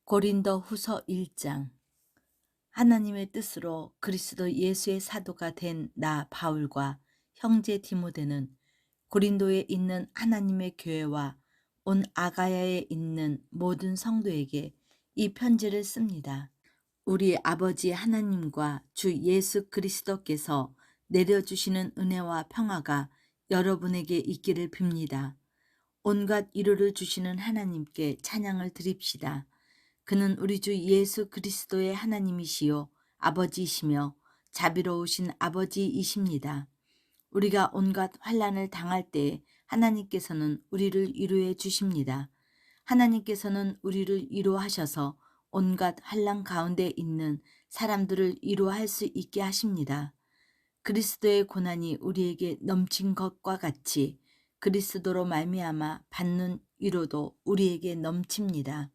고린도 후서 1장. 하나님의 뜻으로 그리스도 예수의 사도가 된 나 바울과 형제 디모데는 고린도에 있는 하나님의 교회와 온 아가야에 있는 모든 성도에게 이 편지를 씁니다. 우리 아버지 하나님과 주 예수 그리스도께서 내려주시는 은혜와 평화가 여러분에게 있기를 빕니다. 온갖 위로를 주시는 하나님께 찬양을 드립시다. 그는 우리 주 예수 그리스도의 하나님이시요 아버지이시며 자비로우신 아버지이십니다. 우리가 온갖 환난을 당할 때에 하나님께서는 우리를 위로해 주십니다. 하나님께서는 우리를 위로하셔서 온갖 환난 가운데 있는 사람들을 위로할 수 있게 하십니다. 그리스도의 고난이 우리에게 넘친 것과 같이 그리스도로 말미암아 받는 위로도 우리에게 넘칩니다.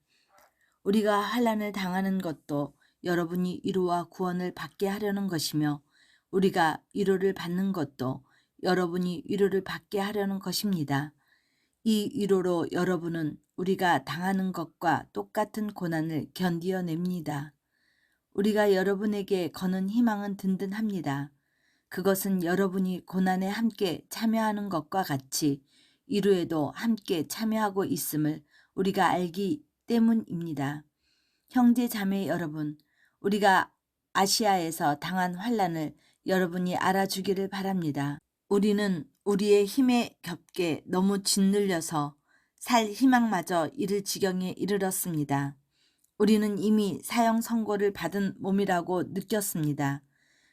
우리가 환난을 당하는 것도 여러분이 위로와 구원을 받게 하려는 것이며 우리가 위로를 받는 것도 여러분이 위로를 받게 하려는 것입니다. 이 위로로 여러분은 우리가 당하는 것과 똑같은 고난을 견디어냅니다. 우리가 여러분에게 거는 희망은 든든합니다. 그것은 여러분이 고난에 함께 참여하는 것과 같이 위로에도 함께 참여하고 있음을 우리가 알기 때문입니다. 형제 자매 여러분, 우리가 아시아에서 당한 환난을 여러분이 알아주기를 바랍니다. 우리는 우리의 힘에 겹게 너무 짓눌려서 살 희망마저 잃을 지경에 이르렀습니다. 우리는 이미 사형 선고를 받은 몸이라고 느꼈습니다.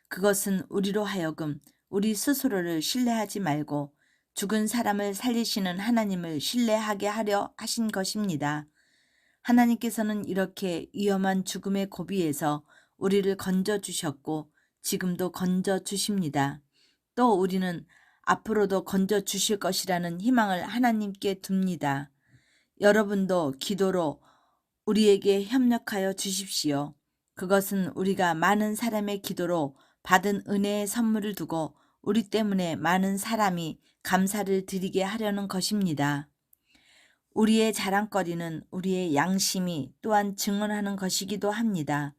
그것은 우리로 하여금 우리 스스로를 신뢰하지 말고 죽은 사람을 살리시는 하나님을 신뢰하게 하려 하신 것입니다. 하나님께서는 이렇게 위험한 죽음의 고비에서 우리를 건져주셨고 지금도 건져주십니다. 또 우리는 앞으로도 건져주실 것이라는 희망을 하나님께 둡니다. 여러분도 기도로 우리에게 협력하여 주십시오. 그것은 우리가 많은 사람의 기도로 받은 은혜의 선물을 두고 우리 때문에 많은 사람이 감사를 드리게 하려는 것입니다. 우리의 자랑거리는 우리의 양심이 또한 증언하는 것이기도 합니다.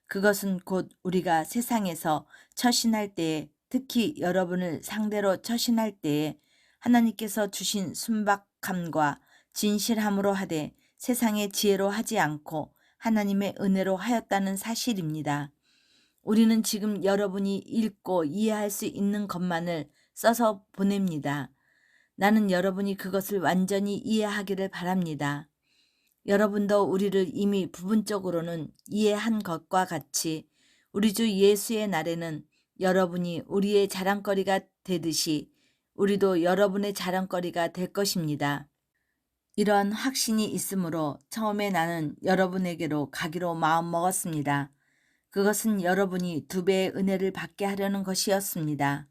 그것은 곧 우리가 세상에서 처신할 때에, 특히 여러분을 상대로 처신할 때에 하나님께서 주신 순박함과 진실함으로 하되 세상의 지혜로 하지 않고 하나님의 은혜로 하였다는 사실입니다. 우리는 지금 여러분이 읽고 이해할 수 있는 것만을 써서 보냅니다. 나는 여러분이 그것을 완전히 이해하기를 바랍니다. 여러분도 우리를 이미 부분적으로는 이해한 것과 같이 우리 주 예수의 날에는 여러분이 우리의 자랑거리가 되듯이 우리도 여러분의 자랑거리가 될 것입니다. 이러한 확신이 있으므로 처음에 나는 여러분에게로 가기로 마음먹었습니다. 그것은 여러분이 2배의 은혜를 받게 하려는 것이었습니다.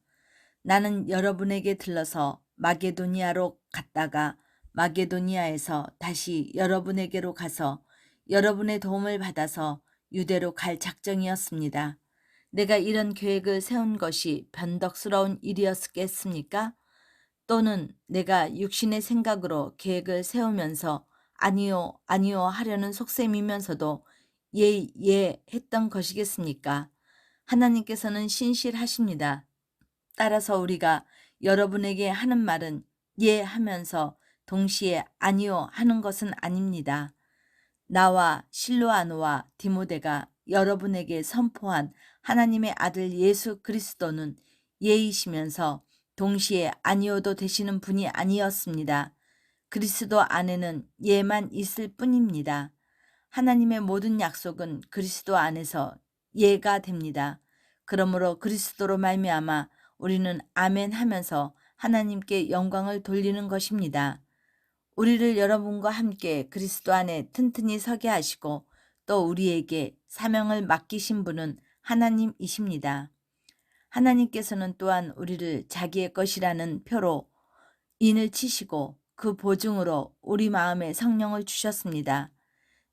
나는 여러분에게 들러서 마게도니아로 갔다가 마게도니아에서 다시 여러분에게로 가서 여러분의 도움을 받아서 유대로 갈 작정이었습니다. 내가 이런 계획을 세운 것이 변덕스러운 일이었겠습니까? 또는 내가 육신의 생각으로 계획을 세우면서 아니요, 아니요 하려는 속셈이면서도 예 했던 것이겠습니까? 하나님께서는 신실하십니다. 따라서 우리가 여러분에게 하는 말은 예 하면서 동시에 아니요 하는 것은 아닙니다. 나와 실로아노와 디모데가 여러분에게 선포한 하나님의 아들 예수 그리스도는 예이시면서 동시에 아니요도 되시는 분이 아니었습니다. 그리스도 안에는 예만 있을 뿐입니다. 하나님의 모든 약속은 그리스도 안에서 예가 됩니다. 그러므로 그리스도로 말미암아 우리는 아멘 하면서 하나님께 영광을 돌리는 것입니다. 우리를 여러분과 함께 그리스도 안에 튼튼히 서게 하시고 또 우리에게 사명을 맡기신 분은 하나님이십니다. 하나님께서는 또한 우리를 자기의 것이라는 표로 인을 치시고 그 보증으로 우리 마음에 성령을 주셨습니다.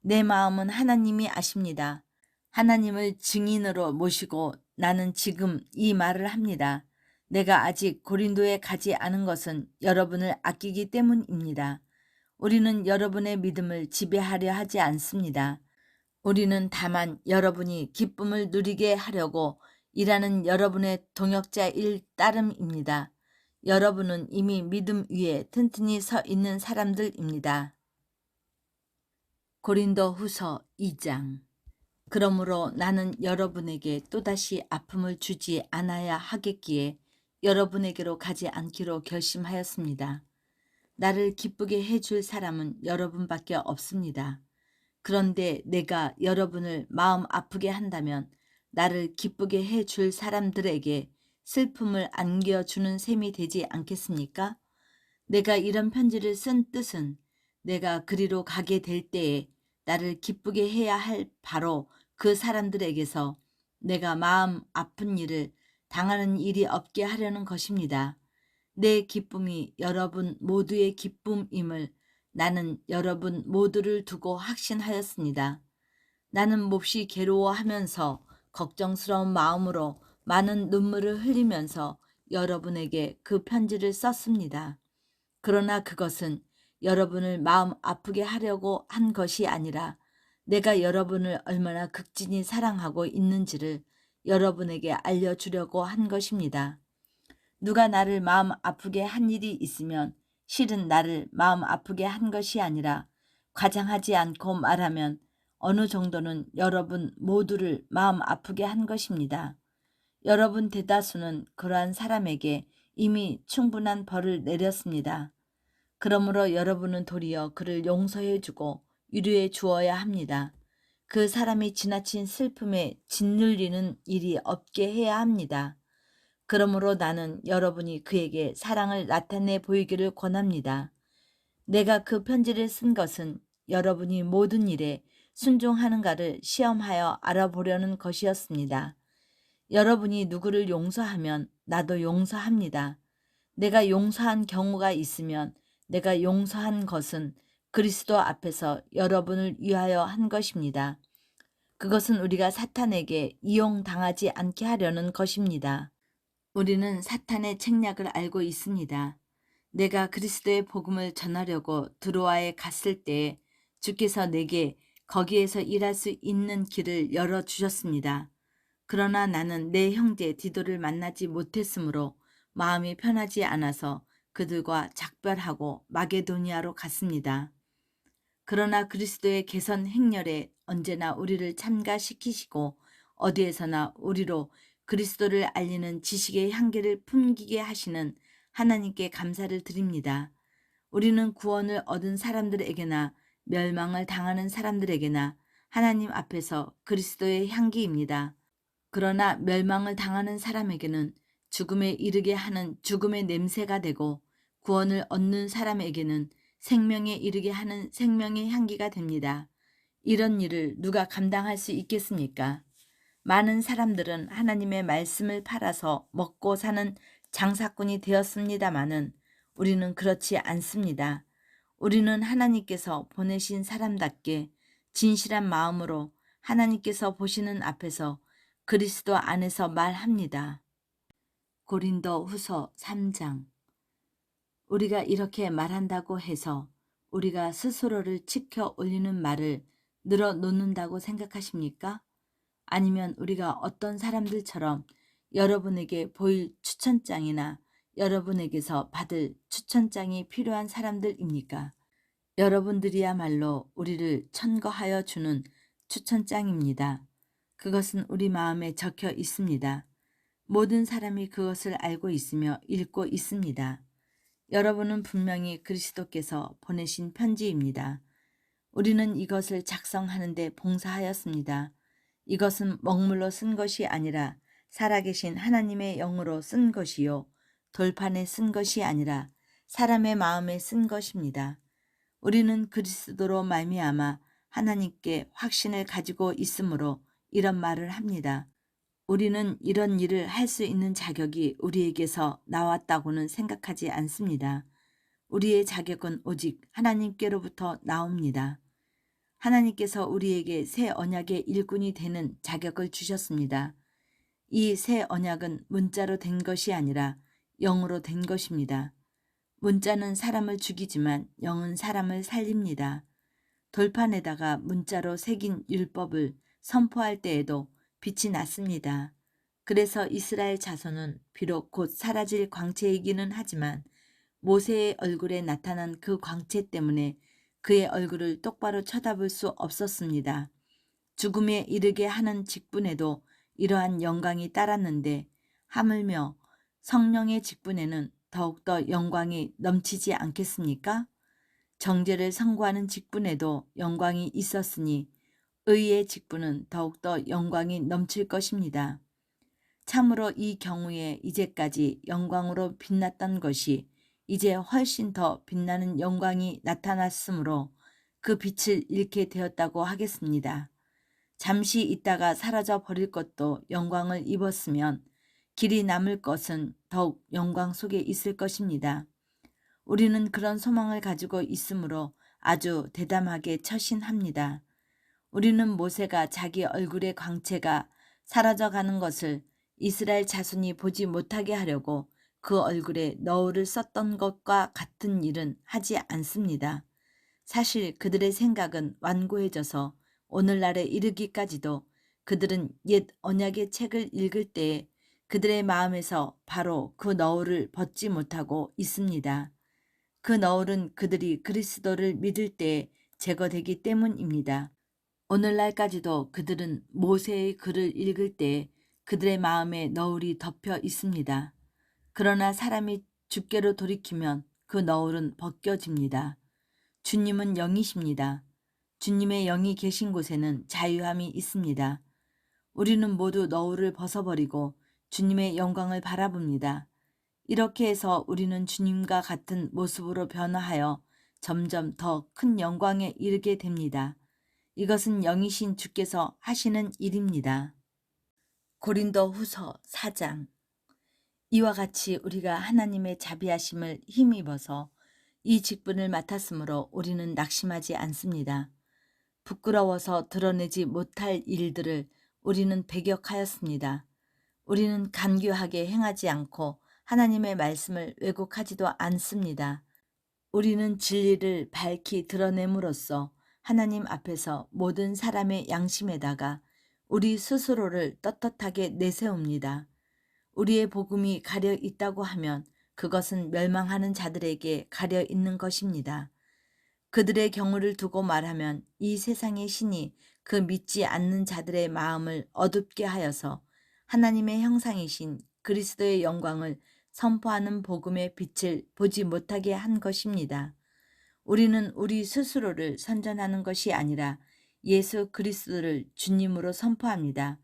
내 마음은 하나님이 아십니다. 하나님을 증인으로 모시고 나는 지금 이 말을 합니다. 내가 아직 고린도에 가지 않은 것은 여러분을 아끼기 때문입니다. 우리는 여러분의 믿음을 지배하려 하지 않습니다. 우리는 다만 여러분이 기쁨을 누리게 하려고 일하는 여러분의 동역자일 따름입니다. 여러분은 이미 믿음 위에 튼튼히 서 있는 사람들입니다. 고린도 후서 2장. 그러므로 나는 여러분에게 또다시 아픔을 주지 않아야 하겠기에 여러분에게로 가지 않기로 결심하였습니다. 나를 기쁘게 해줄 사람은 여러분밖에 없습니다. 그런데 내가 여러분을 마음 아프게 한다면 나를 기쁘게 해줄 사람들에게 슬픔을 안겨주는 셈이 되지 않겠습니까? 내가 이런 편지를 쓴 뜻은 내가 그리로 가게 될 때에 나를 기쁘게 해야 할 바로 그 사람들에게서 내가 마음 아픈 일을 당하는 일이 없게 하려는 것입니다. 내 기쁨이 여러분 모두의 기쁨임을 나는 여러분 모두를 두고 확신하였습니다. 나는 몹시 괴로워하면서 걱정스러운 마음으로 많은 눈물을 흘리면서 여러분에게 그 편지를 썼습니다. 그러나 그것은 여러분을 마음 아프게 하려고 한 것이 아니라 내가 여러분을 얼마나 극진히 사랑하고 있는지를 여러분에게 알려주려고 한 것입니다. 누가 나를 마음 아프게 한 일이 있으면 실은 나를 마음 아프게 한 것이 아니라 과장하지 않고 말하면 어느 정도는 여러분 모두를 마음 아프게 한 것입니다. 여러분 대다수는 그러한 사람에게 이미 충분한 벌을 내렸습니다. 그러므로 여러분은 도리어 그를 용서해 주고 위로해 주어야 합니다. 그 사람이 지나친 슬픔에 짓눌리는 일이 없게 해야 합니다. 그러므로 나는 여러분이 그에게 사랑을 나타내 보이기를 권합니다. 내가 그 편지를 쓴 것은 여러분이 모든 일에 순종하는가를 시험하여 알아보려는 것이었습니다. 여러분이 누구를 용서하면 나도 용서합니다. 내가 용서한 경우가 있으면 내가 용서한 것은 그리스도 앞에서 여러분을 위하여 한 것입니다. 그것은 우리가 사탄에게 이용당하지 않게 하려는 것입니다. 우리는 사탄의 책략을 알고 있습니다. 내가 그리스도의 복음을 전하려고 드로아에 갔을 때에 주께서 내게 거기에서 일할 수 있는 길을 열어주셨습니다. 그러나 나는 내 형제 디도를 만나지 못했으므로 마음이 편하지 않아서 그들과 작별하고 마게도니아로 갔습니다. 그러나 그리스도의 개선 행렬에 언제나 우리를 참가시키시고 어디에서나 우리로 그리스도를 알리는 지식의 향기를 풍기게 하시는 하나님께 감사를 드립니다. 우리는 구원을 얻은 사람들에게나 멸망을 당하는 사람들에게나 하나님 앞에서 그리스도의 향기입니다. 그러나 멸망을 당하는 사람에게는 죽음에 이르게 하는 죽음의 냄새가 되고 구원을 얻는 사람에게는 생명에 이르게 하는 생명의 향기가 됩니다. 이런 일을 누가 감당할 수 있겠습니까? 많은 사람들은 하나님의 말씀을 팔아서 먹고 사는 장사꾼이 되었습니다마는 우리는 그렇지 않습니다. 우리는 하나님께서 보내신 사람답게 진실한 마음으로 하나님께서 보시는 앞에서 그리스도 안에서 말합니다. 고린도 후서 3장. 우리가 이렇게 말한다고 해서 우리가 스스로를 지켜 올리는 말을 늘어놓는다고 생각하십니까? 아니면 우리가 어떤 사람들처럼 여러분에게 보일 추천장이나 여러분에게서 받을 추천장이 필요한 사람들입니까? 여러분들이야말로 우리를 천거하여 주는 추천장입니다. 그것은 우리 마음에 적혀 있습니다. 모든 사람이 그것을 알고 있으며 읽고 있습니다. 여러분은 분명히 그리스도께서 보내신 편지입니다. 우리는 이것을 작성하는 데 봉사하였습니다. 이것은 먹물로 쓴 것이 아니라 살아계신 하나님의 영으로 쓴 것이요 돌판에 쓴 것이 아니라 사람의 마음에 쓴 것입니다. 우리는 그리스도로 말미암아 하나님께 확신을 가지고 있으므로 이런 말을 합니다. 우리는 이런 일을 할 수 있는 자격이 우리에게서 나왔다고는 생각하지 않습니다. 우리의 자격은 오직 하나님께로부터 나옵니다. 하나님께서 우리에게 새 언약의 일꾼이 되는 자격을 주셨습니다. 이 새 언약은 문자로 된 것이 아니라 영으로 된 것입니다. 문자는 사람을 죽이지만 영은 사람을 살립니다. 돌판에다가 문자로 새긴 율법을 선포할 때에도 빛이 났습니다. 그래서 이스라엘 자손은 비록 곧 사라질 광채이기는 하지만 모세의 얼굴에 나타난 그 광채 때문에 그의 얼굴을 똑바로 쳐다볼 수 없었습니다. 죽음에 이르게 하는 직분에도 이러한 영광이 따랐는데 하물며 성령의 직분에는 더욱더 영광이 넘치지 않겠습니까? 정죄를 선고하는 직분에도 영광이 있었으니 의의 직분은 더욱더 영광이 넘칠 것입니다. 참으로 이 경우에 이제까지 영광으로 빛났던 것이 이제 훨씬 더 빛나는 영광이 나타났으므로 그 빛을 잃게 되었다고 하겠습니다. 잠시 있다가 사라져 버릴 것도 영광을 입었으면 길이 남을 것은 더욱 영광 속에 있을 것입니다. 우리는 그런 소망을 가지고 있으므로 아주 대담하게 처신합니다. 우리는 모세가 자기 얼굴의 광채가 사라져가는 것을 이스라엘 자손이 보지 못하게 하려고 그 얼굴에 너울을 썼던 것과 같은 일은 하지 않습니다. 사실 그들의 생각은 완고해져서 오늘날에 이르기까지도 그들은 옛 언약의 책을 읽을 때에 그들의 마음에서 바로 그 너울을 벗지 못하고 있습니다. 그 너울은 그들이 그리스도를 믿을 때에 제거되기 때문입니다. 오늘날까지도 그들은 모세의 글을 읽을 때에 그들의 마음에 너울이 덮여 있습니다. 그러나 사람이 주께로 돌이키면 그 너울은 벗겨집니다. 주님은 영이십니다. 주님의 영이 계신 곳에는 자유함이 있습니다. 우리는 모두 너울을 벗어버리고 주님의 영광을 바라봅니다. 이렇게 해서 우리는 주님과 같은 모습으로 변화하여 점점 더 큰 영광에 이르게 됩니다. 이것은 영이신 주께서 하시는 일입니다. 고린도 후서 4장. 이와 같이 우리가 하나님의 자비하심을 힘입어서 이 직분을 맡았으므로 우리는 낙심하지 않습니다. 부끄러워서 드러내지 못할 일들을 우리는 배격하였습니다. 우리는 간교하게 행하지 않고 하나님의 말씀을 왜곡하지도 않습니다. 우리는 진리를 밝히 드러냄으로써 하나님 앞에서 모든 사람의 양심에다가 우리 스스로를 떳떳하게 내세웁니다. 우리의 복음이 가려 있다고 하면 그것은 멸망하는 자들에게 가려 있는 것입니다. 그들의 경우를 두고 말하면 이 세상의 신이 그 믿지 않는 자들의 마음을 어둡게 하여서 하나님의 형상이신 그리스도의 영광을 선포하는 복음의 빛을 보지 못하게 한 것입니다. 우리는 우리 스스로를 선전하는 것이 아니라 예수 그리스도를 주님으로 선포합니다.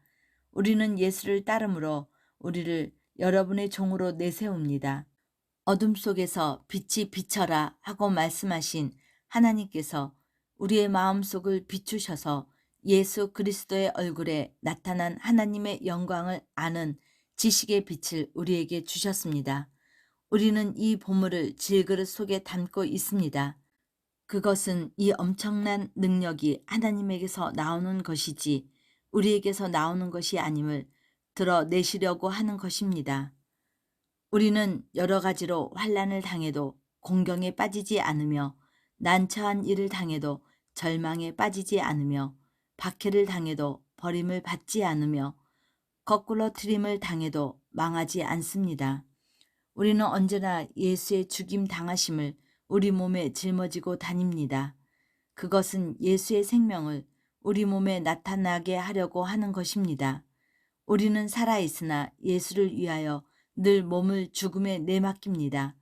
우리는 예수를 따름으로 우리를 여러분의 종으로 내세웁니다. 어둠 속에서 빛이 비쳐라 하고 말씀하신 하나님께서 우리의 마음속을 비추셔서 예수 그리스도의 얼굴에 나타난 하나님의 영광을 아는 지식의 빛을 우리에게 주셨습니다. 우리는 이 보물을 질그릇 속에 담고 있습니다. 그것은 이 엄청난 능력이 하나님에게서 나오는 것이지 우리에게서 나오는 것이 아님을 드러내시려고 하는 것입니다. 우리는 여러 가지로 환난을 당해도 공경에 빠지지 않으며 난처한 일을 당해도 절망에 빠지지 않으며 박해를 당해도 버림을 받지 않으며 거꾸로 트림을 당해도 망하지 않습니다. 우리는 언제나 예수의 죽임 당하심을 우리 몸에 짊어지고 다닙니다. 그것은 예수의 생명을 우리 몸에 나타나게 하려고 하는 것입니다. 우리는 살아있으나 예수를 위하여 늘 몸을 죽음에 내맡깁니다.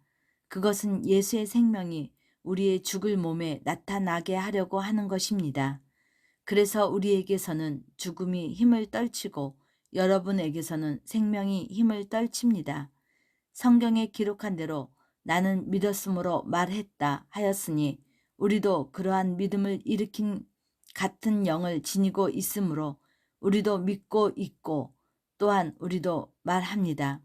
그것은 예수의 생명이 우리의 죽을 몸에 나타나게 하려고 하는 것입니다. 그래서 우리에게서는 죽음이 힘을 떨치고 여러분에게서는 생명이 힘을 떨칩니다. 성경에 기록한 대로 나는 믿었으므로 말했다 하였으니 우리도 그러한 믿음을 일으킨 같은 영을 지니고 있으므로 우리도 믿고 있고 또한 우리도 말합니다.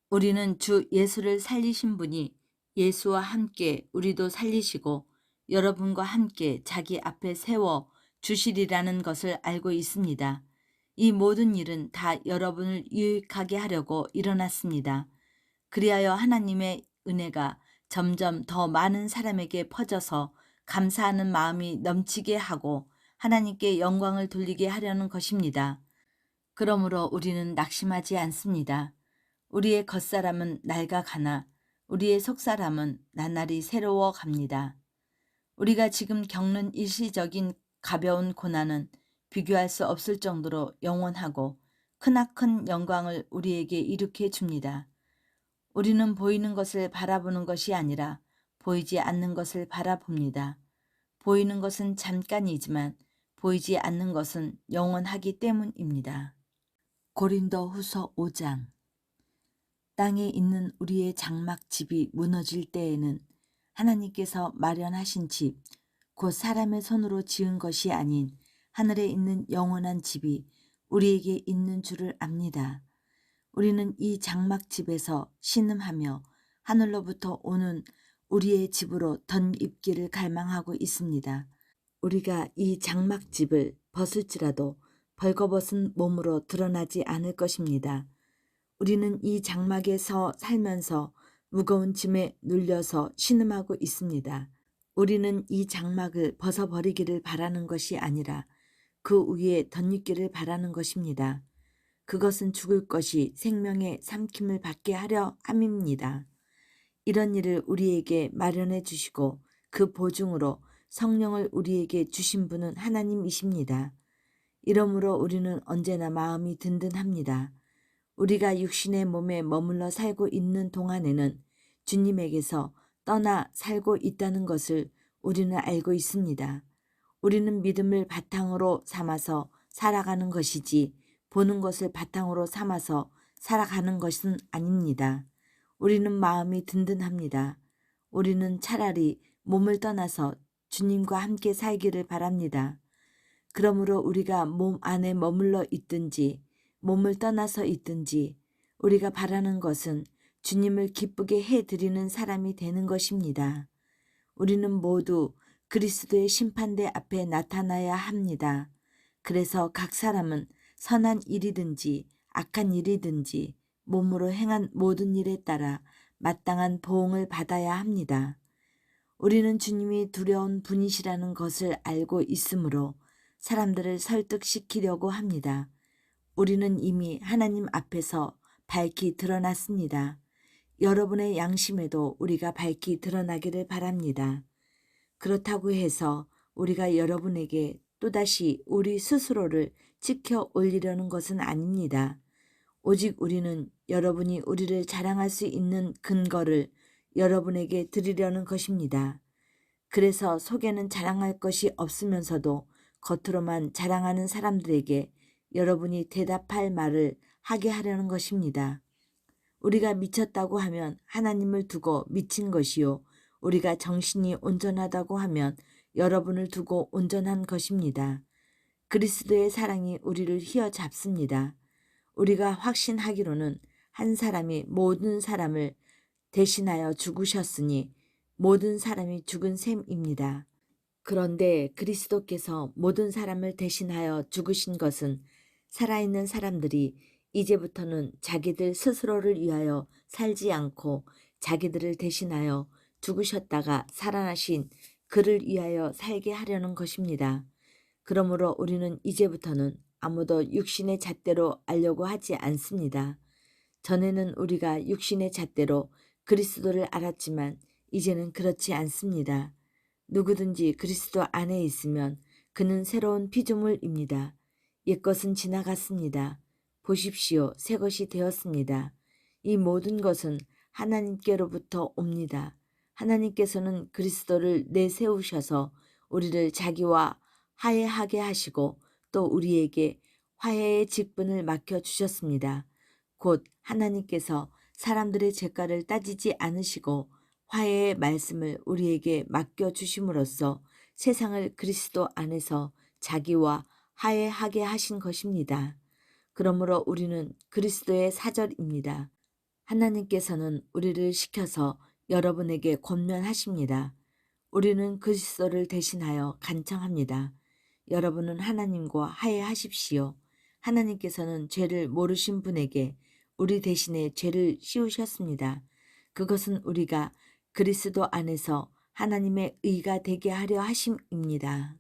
우리는 주 예수를 살리신 분이 예수와 함께 우리도 살리시고 여러분과 함께 자기 앞에 세워 주시리라는 것을 알고 있습니다. 이 모든 일은 다 여러분을 유익하게 하려고 일어났습니다. 그리하여 하나님의 은혜가 점점 더 많은 사람에게 퍼져서 감사하는 마음이 넘치게 하고 하나님께 영광을 돌리게 하려는 것입니다. 그러므로 우리는 낙심하지 않습니다. 우리의 겉사람은 낡아가나 우리의 속사람은 나날이 새로워 갑니다. 우리가 지금 겪는 일시적인 가벼운 고난은 비교할 수 없을 정도로 영원하고 크나큰 영광을 우리에게 일으켜 줍니다. 우리는 보이는 것을 바라보는 것이 아니라 보이지 않는 것을 바라봅니다. 보이는 것은 잠깐이지만 보이지 않는 것은 영원하기 때문입니다. 고린도후서 5장. 땅에 있는 우리의 장막 집이 무너질 때에는 하나님께서 마련하신 집, 곧 사람의 손으로 지은 것이 아닌 하늘에 있는 영원한 집이 우리에게 있는 줄을 압니다. 우리는 이 장막 집에서 신음하며 하늘로부터 오는 우리의 집으로 덧입기를 갈망하고 있습니다. 우리가 이 장막 집을 벗을지라도 벌거벗은 몸으로 드러나지 않을 것입니다. 우리는 이 장막에서 살면서 무거운 짐에 눌려서 신음하고 있습니다. 우리는 이 장막을 벗어버리기를 바라는 것이 아니라 그 위에 덧입기를 바라는 것입니다. 그것은 죽을 것이 생명의 삼킴을 받게 하려 함입니다. 이런 일을 우리에게 마련해 주시고 그 보증으로 성령을 우리에게 주신 분은 하나님이십니다. 이러므로 우리는 언제나 마음이 든든합니다. 우리가 육신의 몸에 머물러 살고 있는 동안에는 주님에게서 떠나 살고 있다는 것을 우리는 알고 있습니다. 우리는 믿음을 바탕으로 삼아서 살아가는 것이지 보는 것을 바탕으로 삼아서 살아가는 것은 아닙니다. 우리는 마음이 든든합니다. 우리는 차라리 몸을 떠나서 주님과 함께 살기를 바랍니다. 그러므로 우리가 몸 안에 머물러 있든지 몸을 떠나서 있든지 우리가 바라는 것은 주님을 기쁘게 해드리는 사람이 되는 것입니다. 우리는 모두 그리스도의 심판대 앞에 나타나야 합니다. 그래서 각 사람은 선한 일이든지 악한 일이든지 몸으로 행한 모든 일에 따라 마땅한 보응을 받아야 합니다. 우리는 주님이 두려운 분이시라는 것을 알고 있으므로 사람들을 설득시키려고 합니다. 우리는 이미 하나님 앞에서 밝히 드러났습니다. 여러분의 양심에도 우리가 밝히 드러나기를 바랍니다. 그렇다고 해서 우리가 여러분에게 또다시 우리 스스로를 지켜 올리려는 것은 아닙니다. 오직 우리는 여러분이 우리를 자랑할 수 있는 근거를 여러분에게 드리려는 것입니다. 그래서 속에는 자랑할 것이 없으면서도 겉으로만 자랑하는 사람들에게 여러분이 대답할 말을 하게 하려는 것입니다. 우리가 미쳤다고 하면 하나님을 두고 미친 것이요. 우리가 정신이 온전하다고 하면 여러분을 두고 온전한 것입니다. 그리스도의 사랑이 우리를 휘어잡습니다. 우리가 확신하기로는 한 사람이 모든 사람을 대신하여 죽으셨으니 모든 사람이 죽은 셈입니다. 그런데 그리스도께서 모든 사람을 대신하여 죽으신 것은 살아있는 사람들이 이제부터는 자기들 스스로를 위하여 살지 않고 자기들을 대신하여 죽으셨다가 살아나신 그를 위하여 살게 하려는 것입니다. 그러므로 우리는 이제부터는 아무도 육신의 잣대로 알려고 하지 않습니다. 전에는 우리가 육신의 잣대로 그리스도를 알았지만 이제는 그렇지 않습니다. 누구든지 그리스도 안에 있으면 그는 새로운 피조물입니다. 옛것은 지나갔습니다. 보십시오. 새 것이 되었습니다. 이 모든 것은 하나님께로부터 옵니다. 하나님께서는 그리스도를 내세우셔서 우리를 자기와 화해하게 하시고 또 우리에게 화해의 직분을 맡겨주셨습니다. 곧 하나님께서 사람들의 죄가를 따지지 않으시고 화해의 말씀을 우리에게 맡겨주심으로써 세상을 그리스도 안에서 자기와 화해하게 하신 것입니다. 그러므로 우리는 그리스도의 사절입니다. 하나님께서는 우리를 시켜서 여러분에게 권면하십니다. 우리는 그리스도를 대신하여 간청합니다. 여러분은 하나님과 화해하십시오. 하나님께서는 죄를 모르신 분에게 우리 대신에 죄를 씌우셨습니다. 그것은 우리가 그리스도 안에서 하나님의 의가 되게 하려 하심입니다.